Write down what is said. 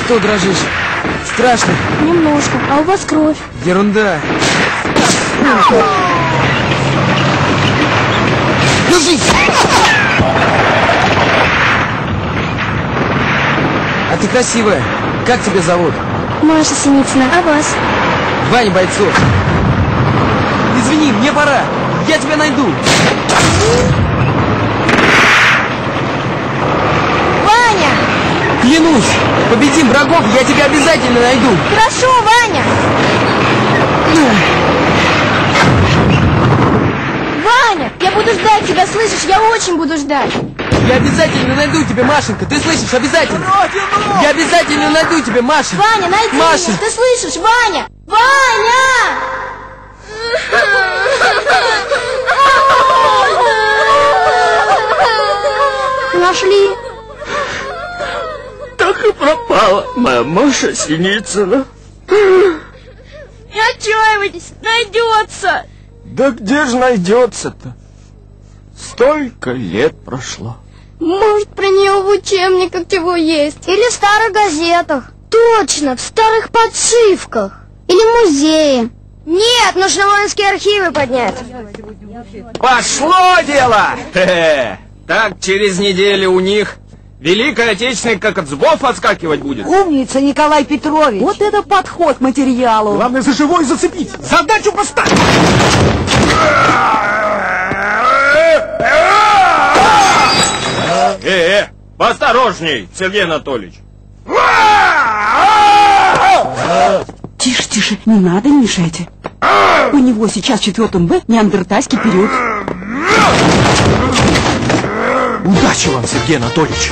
что дрожишь? Страшно? Немножко. А у вас кровь. Ерунда. Держись! А ты красивая. Как тебя зовут? Маша Синицына. А вас? Ваня Бойцов. Извини, мне пора. Я тебя найду. Ваня! Клянусь, победим врагов, я тебя обязательно найду. Хорошо, Ваня! Ваня, я буду ждать тебя, слышишь? Я очень буду ждать. Я обязательно найду тебя, Машенька. Ты слышишь? Обязательно. Я обязательно найду тебя, Маша. Ваня, найди Маша. меня. Ты слышишь? Ваня! Ваня! Нашли. Так и пропала моя Маша Синицына. Не отчаивайтесь, найдется. Да где же найдется-то? Столько лет прошло. Может, про нее в учебниках чего есть? Или в старых газетах. Точно, в старых подшивках. Или в музее. Нет, нужно воинские архивы поднять. Пошло дело! Так через неделю у них Великая Отечественная как от зубов отскакивать будет. Умница, Николай Петрович. Вот это подход к материалу. Главное за живой зацепить. Задачу поставь! Поосторожней, Сергей Анатольевич. Тише, тише, не надо, не мешайте. У него сейчас в 4 Б неандертальский период. Удачи вам, Сергей Анатольевич.